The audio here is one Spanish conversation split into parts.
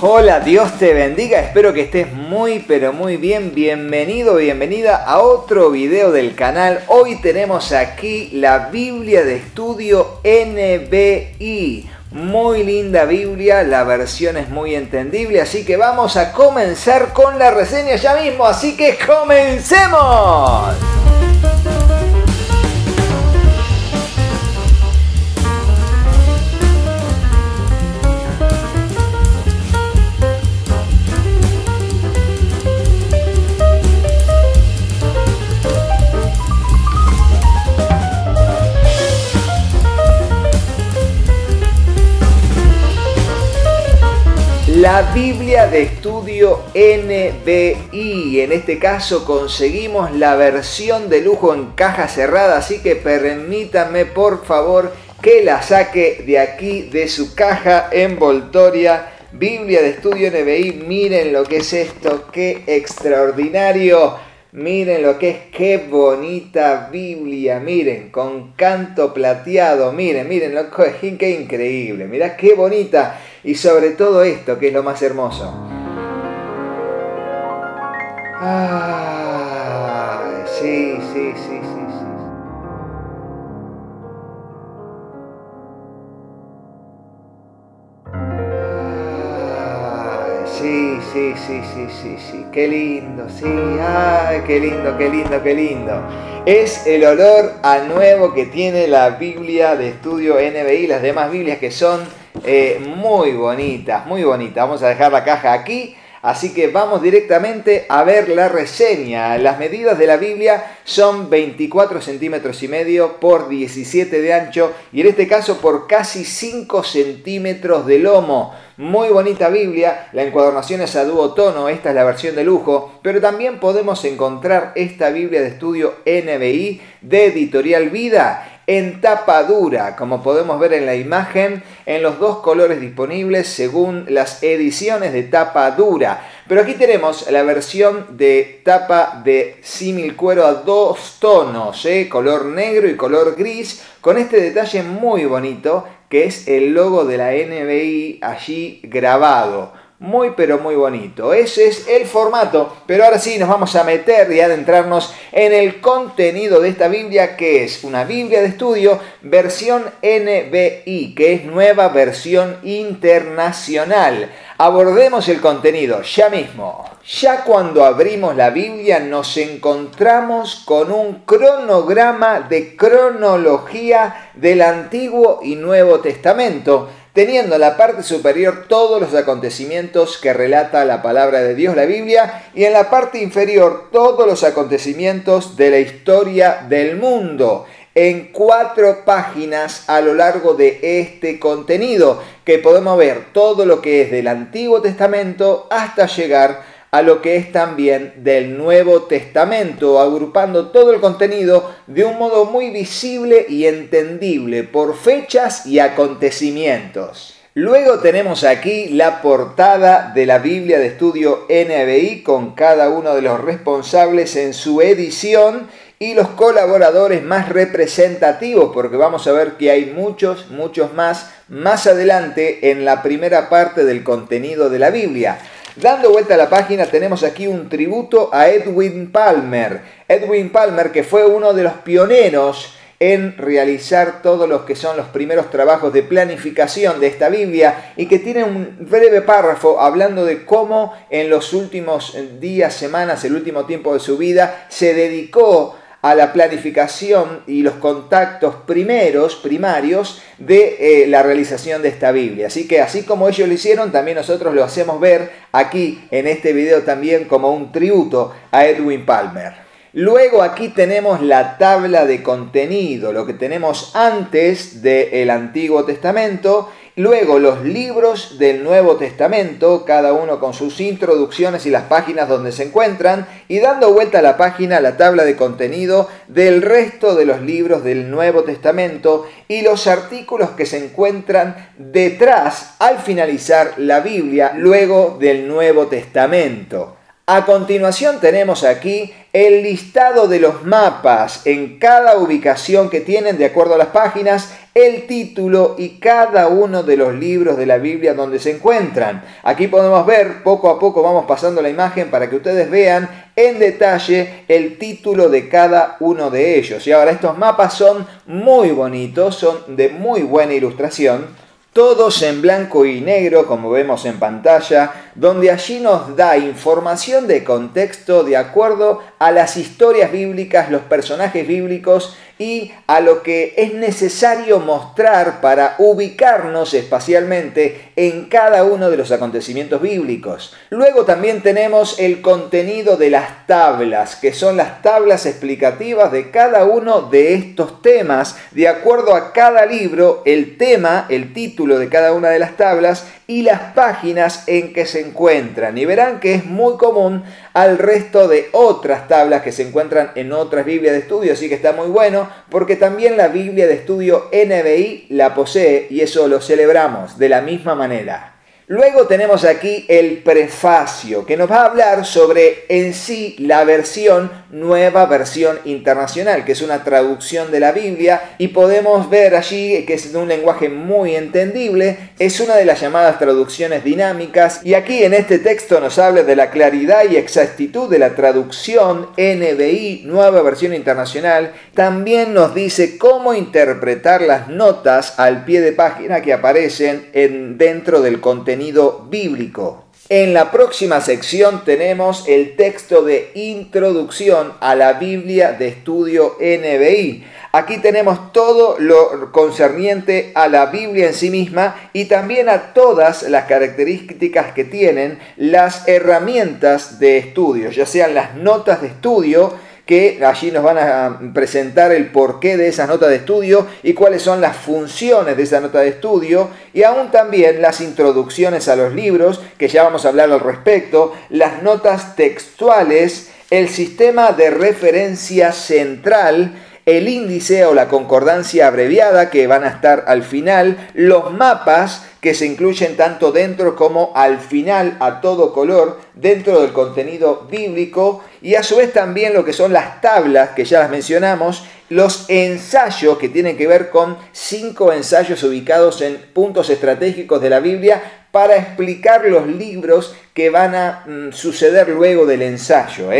Hola, Dios te bendiga, espero que estés muy pero muy bien. Bienvenido, bienvenida a otro video del canal. Hoy tenemos aquí la Biblia de Estudio NBI. Muy linda Biblia, la versión es muy entendible, así que vamos a comenzar con la reseña ya mismo, así que ¡comencemos! La Biblia de Estudio NBI, en este caso conseguimos la versión de lujo en caja cerrada, así que permítanme por favor que la saque de aquí de su caja envoltoria. Biblia de Estudio NBI, miren lo que es esto, qué extraordinario. Miren lo que es, qué bonita Biblia, miren, con canto plateado, miren, qué increíble, mirá qué bonita, y sobre todo esto, que es lo más hermoso. Ah, sí. Sí, qué lindo, sí, ay, qué lindo. Es el olor a nuevo que tiene la Biblia de Estudio NBI, las demás Biblias que son muy bonitas. Vamos a dejar la caja aquí. Así que vamos directamente a ver la reseña. Las medidas de la Biblia son 24 centímetros y medio por 17 de ancho y en este caso por casi 5 centímetros de lomo. Muy bonita Biblia, la encuadernación es a duotono, esta es la versión de lujo, pero también podemos encontrar esta Biblia de Estudio NBI de Editorial Vida en tapa dura, como podemos ver en la imagen, en los dos colores disponibles según las ediciones de tapa dura. Pero aquí tenemos la versión de tapa de símil cuero a dos tonos, color negro y color gris, con este detalle muy bonito que es el logo de la NBI allí grabado. Muy pero muy bonito. Ese es el formato, pero ahora sí nos vamos a meter y adentrarnos en el contenido de esta Biblia, que es una Biblia de estudio versión NBI, que es nueva versión internacional. Abordemos el contenido ya mismo. Ya cuando abrimos la Biblia nos encontramos con un cronograma de cronología del Antiguo y Nuevo Testamento, teniendo en la parte superior todos los acontecimientos que relata la palabra de Dios, la Biblia, y en la parte inferior todos los acontecimientos de la historia del mundo, en 4 páginas a lo largo de este contenido, que podemos ver todo lo que es del Antiguo Testamento hasta llegar a lo que es también del Nuevo Testamento, agrupando todo el contenido de un modo muy visible y entendible por fechas y acontecimientos. Luego tenemos aquí la portada de la Biblia de Estudio NBI con cada uno de los responsables en su edición y los colaboradores más representativos, porque vamos a ver que hay muchos más adelante en la primera parte del contenido de la Biblia. Dando vuelta a la página tenemos aquí un tributo a Edwin Palmer. Edwin Palmer, que fue uno de los pioneros en realizar todos los que son los primeros trabajos de planificación de esta Biblia y que tiene un breve párrafo hablando de cómo en los últimos días, semanas, el último tiempo de su vida se dedicó a la planificación y los contactos primarios de la realización de esta Biblia. Así que así como ellos lo hicieron, también nosotros lo hacemos ver aquí en este video también como un tributo a Edwin Palmer. Luego aquí tenemos la tabla de contenido, lo que tenemos antes del Antiguo Testamento. Luego los libros del Nuevo Testamento, cada uno con sus introducciones y las páginas donde se encuentran, y dando vuelta a la página, la tabla de contenido del resto de los libros del Nuevo Testamento y los artículos que se encuentran detrás al finalizar la Biblia luego del Nuevo Testamento. A continuación tenemos aquí el listado de los mapas en cada ubicación que tienen de acuerdo a las páginas, el título y cada uno de los libros de la Biblia donde se encuentran. Aquí podemos ver, poco a poco vamos pasando la imagen para que ustedes vean en detalle el título de cada uno de ellos. Y ahora estos mapas son muy bonitos, son de muy buena ilustración. Todos en blanco y negro, como vemos en pantalla, donde allí nos da información de contexto de acuerdo a las historias bíblicas, los personajes bíblicos y a lo que es necesario mostrar para ubicarnos espacialmente en cada uno de los acontecimientos bíblicos. Luego también tenemos el contenido de las tablas, que son las tablas explicativas de cada uno de estos temas, de acuerdo a cada libro, el tema, el título de cada una de las tablas y las páginas en que se encuentran. Y verán que es muy común al resto de otras tablas que se encuentran en otras Biblias de estudio, así que está muy bueno porque también la Biblia de estudio NBI la posee y eso lo celebramos de la misma manera. Luego tenemos aquí el prefacio, que nos va a hablar sobre en sí la nueva versión internacional, que es una traducción de la Biblia, y podemos ver allí que es de un lenguaje muy entendible, es una de las llamadas traducciones dinámicas, y aquí en este texto nos habla de la claridad y exactitud de la traducción NBI, nueva versión internacional. También nos dice cómo interpretar las notas al pie de página que aparecen dentro del contenido bíblico. En la próxima sección tenemos el texto de introducción a la Biblia de estudio NBI. Aquí tenemos todo lo concerniente a la Biblia en sí misma y también a todas las características que tienen las herramientas de estudio, ya sean las notas de estudio, que allí nos van a presentar el porqué de esas notas de estudio y cuáles son las funciones de esa nota de estudio, y aún también las introducciones a los libros, que ya vamos a hablar al respecto, las notas textuales, el sistema de referencia central, el índice o la concordancia abreviada que van a estar al final, los mapas que se incluyen tanto dentro como al final a todo color dentro del contenido bíblico, y a su vez también lo que son las tablas que ya las mencionamos, los ensayos que tienen que ver con 5 ensayos ubicados en puntos estratégicos de la Biblia para explicar los libros que van a suceder luego del ensayo.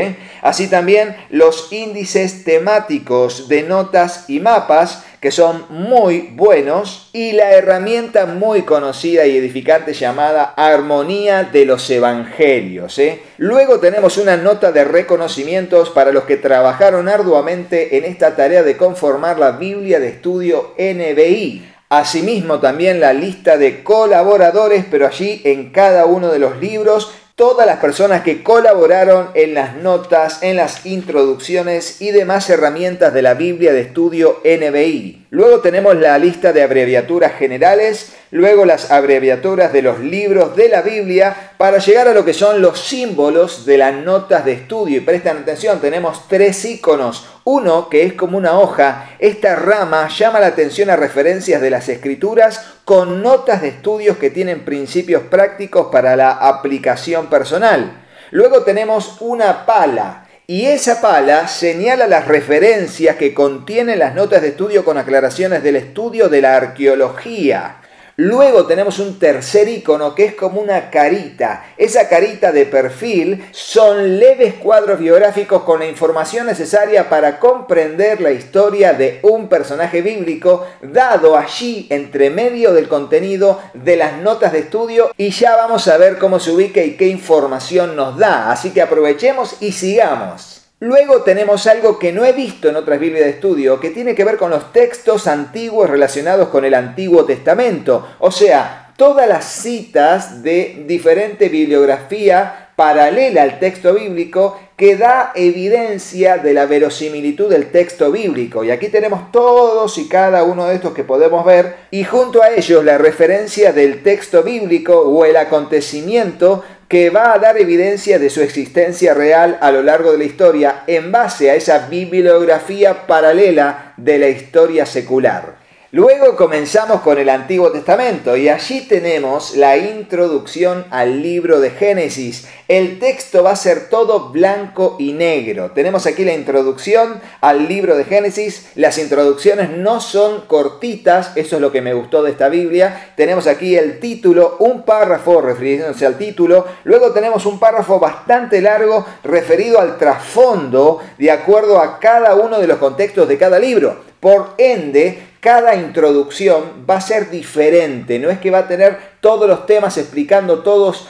Así también los índices temáticos de notas y mapas, que son muy buenos, y la herramienta muy conocida y edificante llamada Armonía de los Evangelios. Luego tenemos una nota de reconocimientos para los que trabajaron arduamente en esta tarea de conformar la Biblia de estudio NBI. Asimismo también la lista de colaboradores, pero allí en cada uno de los libros, todas las personas que colaboraron en las notas, en las introducciones y demás herramientas de la Biblia de estudio NBI. Luego tenemos la lista de abreviaturas generales, luego las abreviaturas de los libros de la Biblia, para llegar a lo que son los símbolos de las notas de estudio. Y presten atención, tenemos 3 iconos. Uno que es como una hoja, esta rama llama la atención a referencias de las Escrituras con notas de estudios que tienen principios prácticos para la aplicación personal. Luego tenemos una pala, y esa pala señala las referencias que contienen las notas de estudio con aclaraciones del estudio de la arqueología. Luego tenemos un tercer icono que es como una carita. Esa carita de perfil son leves cuadros biográficos con la información necesaria para comprender la historia de un personaje bíblico, dado allí entre medio del contenido de las notas de estudio, y ya vamos a ver cómo se ubica y qué información nos da. Así que aprovechemos y sigamos. Luego tenemos algo que no he visto en otras Biblias de estudio, que tiene que ver con los textos antiguos relacionados con el Antiguo Testamento. O sea, todas las citas de diferente bibliografía paralela al texto bíblico que da evidencia de la verosimilitud del texto bíblico. Y aquí tenemos todos y cada uno de estos que podemos ver, y junto a ellos la referencia del texto bíblico o el acontecimiento que va a dar evidencia de su existencia real a lo largo de la historia en base a esa bibliografía paralela de la historia secular. Luego comenzamos con el Antiguo Testamento y allí tenemos la introducción al libro de Génesis. El texto va a ser todo blanco y negro. Tenemos aquí la introducción al libro de Génesis. Las introducciones no son cortitas, eso es lo que me gustó de esta Biblia. Tenemos aquí el título, un párrafo refiriéndose al título. Luego tenemos un párrafo bastante largo referido al trasfondo de acuerdo a cada uno de los contextos de cada libro. Por ende, cada introducción va a ser diferente, no es que va a tener todos los temas explicando todos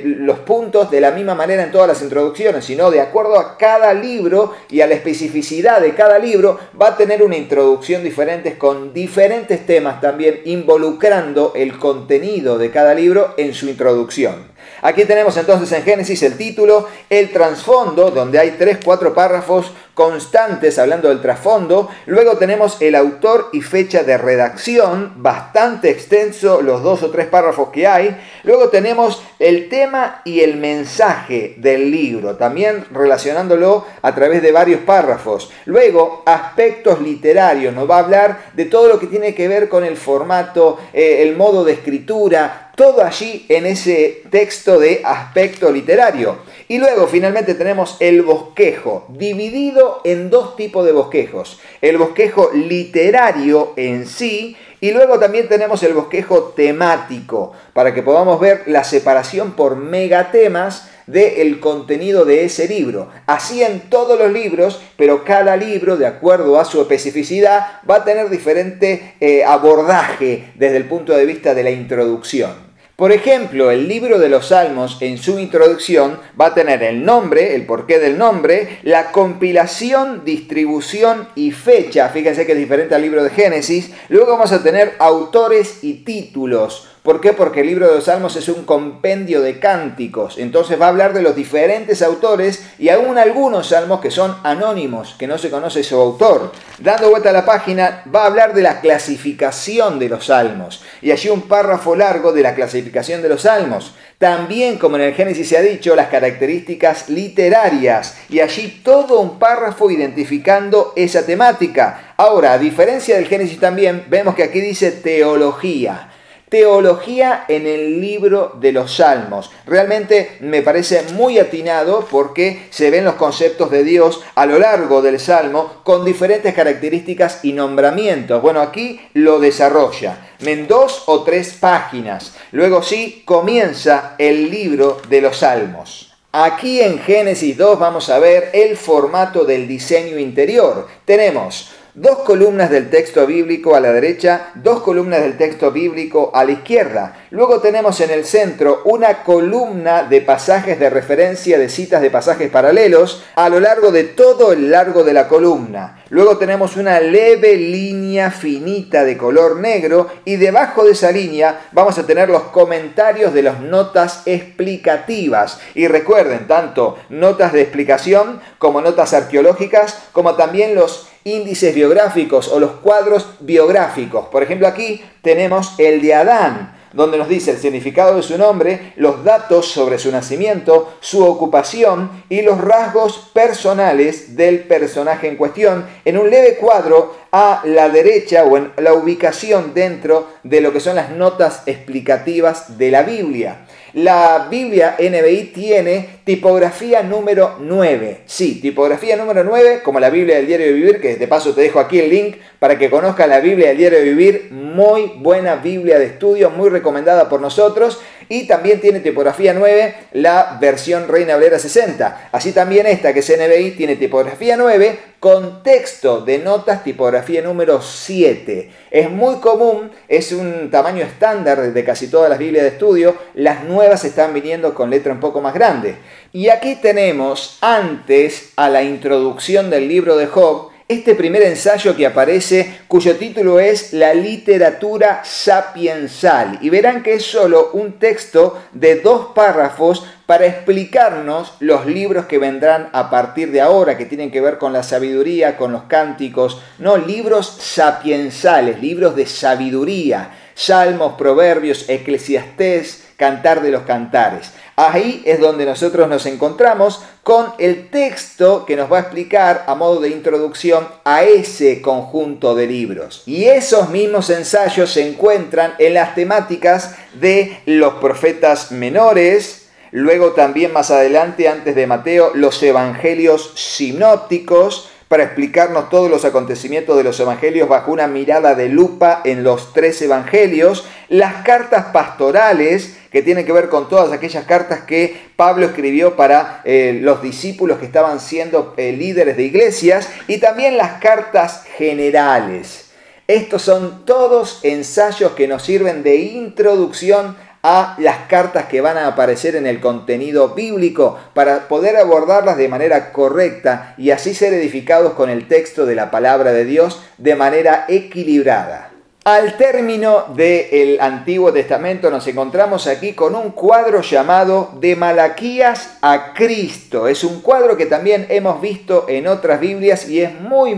los puntos de la misma manera en todas las introducciones, sino de acuerdo a cada libro y a la especificidad de cada libro va a tener una introducción diferente con diferentes temas también involucrando el contenido de cada libro en su introducción. Aquí tenemos entonces en Génesis el título, el trasfondo, donde hay 3-4 párrafos constantes hablando del trasfondo. Luego tenemos el autor y fecha de redacción, bastante extenso los 2 o 3 párrafos que hay. Luego tenemos el tema y el mensaje del libro, también relacionándolo a través de varios párrafos. Luego, aspectos literarios, nos va a hablar de todo lo que tiene que ver con el formato, el modo de escritura, todo allí en ese texto de aspecto literario. Y luego finalmente tenemos el bosquejo, dividido en 2 tipos de bosquejos. El bosquejo literario en sí y luego también tenemos el bosquejo temático, para que podamos ver la separación por megatemas del contenido de ese libro. Así en todos los libros, pero cada libro, de acuerdo a su especificidad, va a tener diferente abordaje desde el punto de vista de la introducción. Por ejemplo, el libro de los Salmos en su introducción va a tener el nombre, el porqué del nombre, la compilación, distribución y fecha. Fíjense que es diferente al libro de Génesis. Luego vamos a tener autores y títulos. ¿Por qué? Porque el libro de los Salmos es un compendio de cánticos. Entonces va a hablar de los diferentes autores y aún algunos salmos que son anónimos, que no se conoce su autor. Dando vuelta a la página, va a hablar de la clasificación de los salmos. Y allí un párrafo largo de la clasificación de los salmos. También, como en el Génesis se ha dicho, las características literarias. Y allí todo un párrafo identificando esa temática. Ahora, a diferencia del Génesis también, vemos que aquí dice teología. Teología en el libro de los Salmos. Realmente me parece muy atinado porque se ven los conceptos de Dios a lo largo del Salmo con diferentes características y nombramientos. Bueno, aquí lo desarrolla en 2 o 3 páginas. Luego sí comienza el libro de los Salmos. Aquí en Génesis 2 vamos a ver el formato del diseño interior. Tenemos 2 columnas del texto bíblico a la derecha, 2 columnas del texto bíblico a la izquierda. Luego tenemos en el centro una columna de pasajes de referencia de citas de pasajes paralelos a lo largo de todo el largo de la columna. Luego tenemos una leve línea finita de color negro y debajo de esa línea vamos a tener los comentarios de las notas explicativas. Y recuerden, tanto notas de explicación como notas arqueológicas, como también los índices biográficos o los cuadros biográficos. Por ejemplo, aquí tenemos el de Adán, donde nos dice el significado de su nombre, los datos sobre su nacimiento, su ocupación y los rasgos personales del personaje en cuestión, en un leve cuadro a la derecha o en la ubicación dentro de lo que son las notas explicativas de la Biblia. La Biblia NBI tiene tipografía número 9. Sí, tipografía número 9, como la Biblia del Diario de Vivir, que de paso te dejo aquí el link para que conozcas la Biblia del Diario de Vivir. Muy buena Biblia de estudio, muy recomendada por nosotros. Y también tiene tipografía 9 la versión Reina Valera 60. Así también esta, que es NBI, tiene tipografía 9 con texto de notas tipografía número 7. Es muy común, es un tamaño estándar de casi todas las Biblias de estudio. Las nuevas están viniendo con letra un poco más grande. Y aquí tenemos, antes a la introducción del libro de Job, este primer ensayo que aparece, cuyo título es La literatura sapiensal. Y verán que es solo un texto de 2 párrafos para explicarnos los libros que vendrán a partir de ahora, que tienen que ver con la sabiduría, con los cánticos, no, libros sapiensales, libros de sabiduría. Salmos, Proverbios, Eclesiastés, Cantar de los Cantares. Ahí es donde nosotros nos encontramos con el texto que nos va a explicar a modo de introducción a ese conjunto de libros. Y esos mismos ensayos se encuentran en las temáticas de los profetas menores, luego también más adelante, antes de Mateo, los evangelios sinópticos, para explicarnos todos los acontecimientos de los evangelios bajo una mirada de lupa en los 3 evangelios, las cartas pastorales, que tienen que ver con todas aquellas cartas que Pablo escribió para los discípulos que estaban siendo líderes de iglesias, y también las cartas generales. Estos son todos ensayos que nos sirven de introducción a las cartas que van a aparecer en el contenido bíblico para poder abordarlas de manera correcta y así ser edificados con el texto de la palabra de Dios de manera equilibrada. Al término del Antiguo Testamento nos encontramos aquí con un cuadro llamado De Malaquías a Cristo. Es un cuadro que también hemos visto en otras Biblias y es muy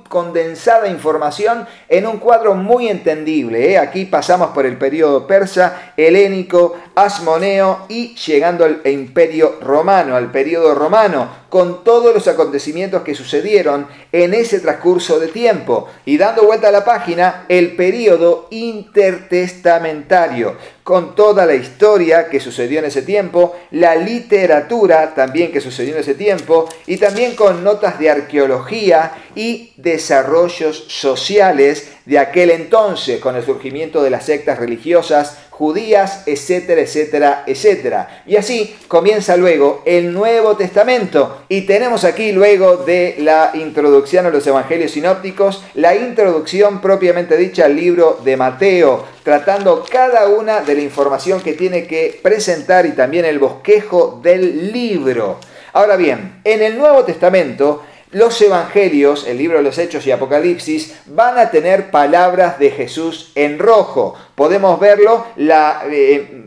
condensada información en un cuadro muy entendible. Aquí pasamos por el periodo persa, helénico, asmoneo y llegando al Imperio Romano, al periodo romano, con todos los acontecimientos que sucedieron en ese transcurso de tiempo. Y dando vuelta a la página, el período intertestamentario, con toda la historia que sucedió en ese tiempo, la literatura también que sucedió en ese tiempo, y también con notas de arqueología y desarrollos sociales de aquel entonces, con el surgimiento de las sectas religiosas judías, etcétera, etcétera, etcétera. Y así comienza luego el Nuevo Testamento. Y tenemos aquí, luego de la introducción a los evangelios sinópticos, la introducción propiamente dicha al libro de Mateo, tratando cada una de la información que tiene que presentar y también el bosquejo del libro. Ahora bien, en el Nuevo Testamento, los evangelios, el libro de los Hechos y Apocalipsis, van a tener palabras de Jesús en rojo. Podemos verlo, la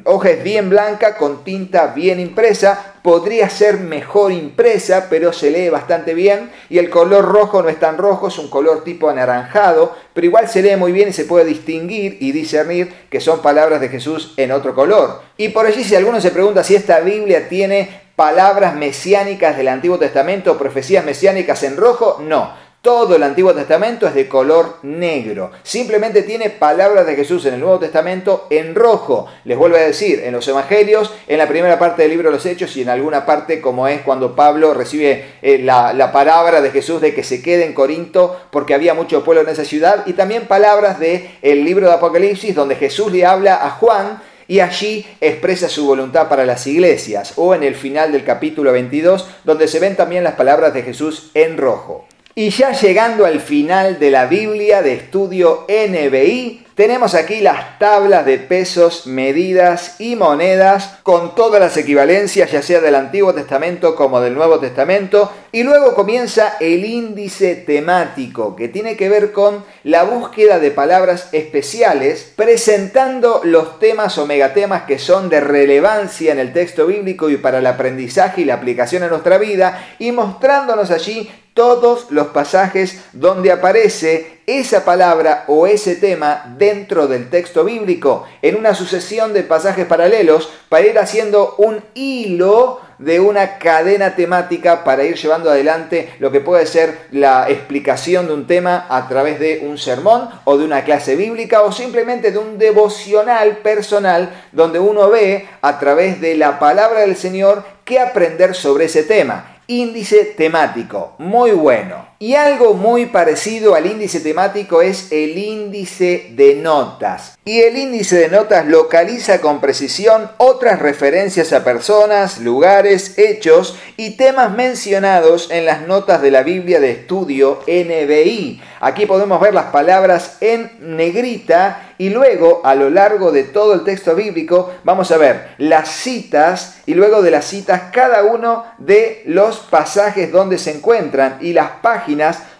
hoja es bien blanca con tinta bien impresa, podría ser mejor impresa, pero se lee bastante bien, y el color rojo no es tan rojo, es un color tipo anaranjado, pero igual se lee muy bien y se puede distinguir y discernir que son palabras de Jesús en otro color. Y por allí, si alguno se pregunta si esta Biblia tiene palabras mesiánicas del Antiguo Testamento, profecías mesiánicas en rojo, no. Todo el Antiguo Testamento es de color negro. Simplemente tiene palabras de Jesús en el Nuevo Testamento en rojo. Les vuelvo a decir, en los Evangelios, en la primera parte del libro de los Hechos y en alguna parte como es cuando Pablo recibe la palabra de Jesús de que se quede en Corinto porque había mucho pueblo en esa ciudad. Y también palabras del libro de Apocalipsis donde Jesús le habla a Juan y allí expresa su voluntad para las iglesias, o en el final del capítulo 22, donde se ven también las palabras de Jesús en rojo. Y ya llegando al final de la Biblia de estudio NBI, tenemos aquí las tablas de pesos, medidas y monedas con todas las equivalencias, ya sea del Antiguo Testamento como del Nuevo Testamento. Y luego comienza el índice temático, que tiene que ver con la búsqueda de palabras especiales, presentando los temas o megatemas que son de relevancia en el texto bíblico y para el aprendizaje y la aplicación en nuestra vida, y mostrándonos allí todos los pasajes donde aparece esa palabra o ese tema dentro del texto bíblico, en una sucesión de pasajes paralelos para ir haciendo un hilo de una cadena temática para ir llevando adelante lo que puede ser la explicación de un tema a través de un sermón o de una clase bíblica o simplemente de un devocional personal donde uno ve a través de la palabra del Señor qué aprender sobre ese tema. Índice temático, muy bueno. Y algo muy parecido al índice temático es el índice de notas. Y el índice de notas localiza con precisión otras referencias a personas, lugares, hechos y temas mencionados en las notas de la Biblia de estudio NBI. Aquí podemos ver las palabras en negrita y luego a lo largo de todo el texto bíblico vamos a ver las citas y luego de las citas cada uno de los pasajes donde se encuentran y las páginas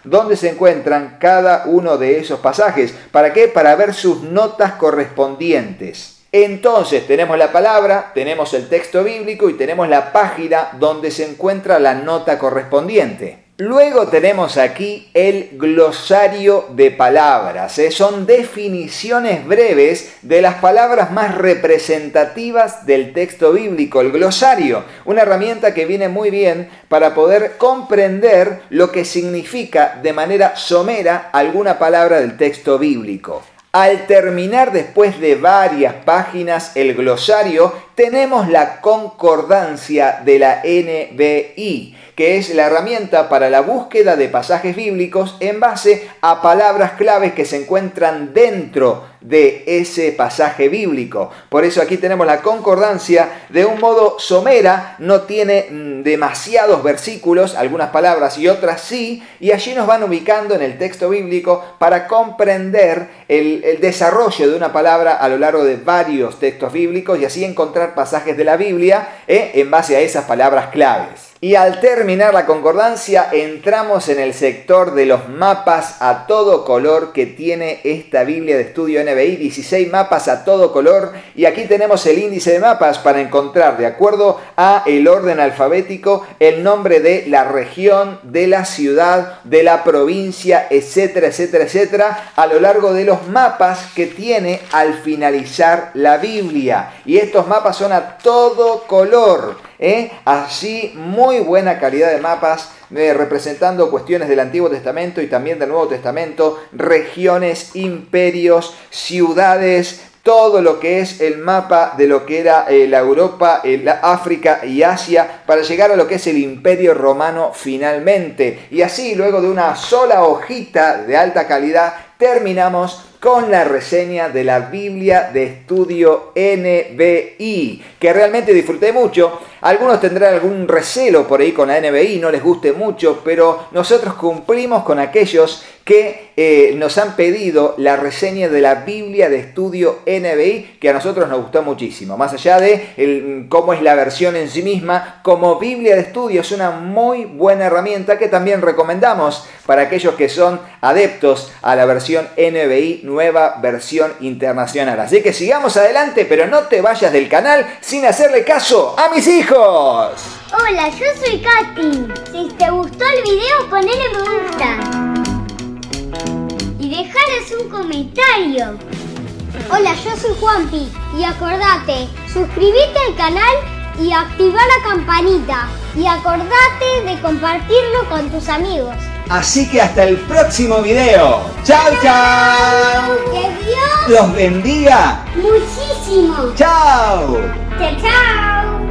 donde se encuentran cada uno de esos pasajes. ¿Para qué? Para ver sus notas correspondientes. Entonces tenemos la palabra, tenemos el texto bíblico y tenemos la página donde se encuentra la nota correspondiente. Luego tenemos aquí el glosario de palabras. Son definiciones breves de las palabras más representativas del texto bíblico. El glosario, una herramienta que viene muy bien para poder comprender lo que significa de manera somera alguna palabra del texto bíblico. Al terminar después de varias páginas el glosario, tenemos la concordancia de la NBI, que es la herramienta para la búsqueda de pasajes bíblicos en base a palabras claves que se encuentran dentro de ese pasaje bíblico. Por eso aquí tenemos la concordancia de un modo somera, no tiene demasiados versículos, algunas palabras y otras sí, y allí nos van ubicando en el texto bíblico para comprender el desarrollo de una palabra a lo largo de varios textos bíblicos y así encontrar pasajes de la Biblia en base a esas palabras claves. Y al terminar la concordancia entramos en el sector de los mapas a todo color que tiene esta Biblia de Estudio NBI, 16 mapas a todo color, y aquí tenemos el índice de mapas para encontrar, de acuerdo a el orden alfabético, el nombre de la región, de la ciudad, de la provincia, etcétera, etcétera, etcétera, a lo largo de los mapas que tiene al finalizar la Biblia. Y estos mapas son a todo color. Así, muy buena calidad de mapas, representando cuestiones del Antiguo Testamento y también del Nuevo Testamento, regiones, imperios, ciudades, todo lo que es el mapa de lo que era la Europa, la África y Asia, para llegar a lo que es el Imperio Romano finalmente. Y así, luego de una sola hojita de alta calidad, terminamos con la reseña de la Biblia de Estudio NBI, que realmente disfruté mucho. Algunos tendrán algún recelo por ahí con la NBI, no les guste mucho, pero nosotros cumplimos con aquellos que nos han pedido la reseña de la Biblia de Estudio NBI, que a nosotros nos gustó muchísimo. Más allá de cómo es la versión en sí misma, como Biblia de estudio es una muy buena herramienta que también recomendamos para aquellos que son adeptos a la versión NBI, nueva versión internacional. Así que sigamos adelante, pero no te vayas del canal sin hacerle caso a mis hijos. Hola, yo soy Katy. Si te gustó el video, ponele me gusta. Y dejales un comentario. Hola, yo soy Juanpi. Y acordate, suscríbete al canal y activa la campanita. Y acordate de compartirlo con tus amigos. Así que hasta el próximo video. ¡Chao, chao! ¡Que Dios los bendiga muchísimo! ¡Chao! ¡Chao, chao!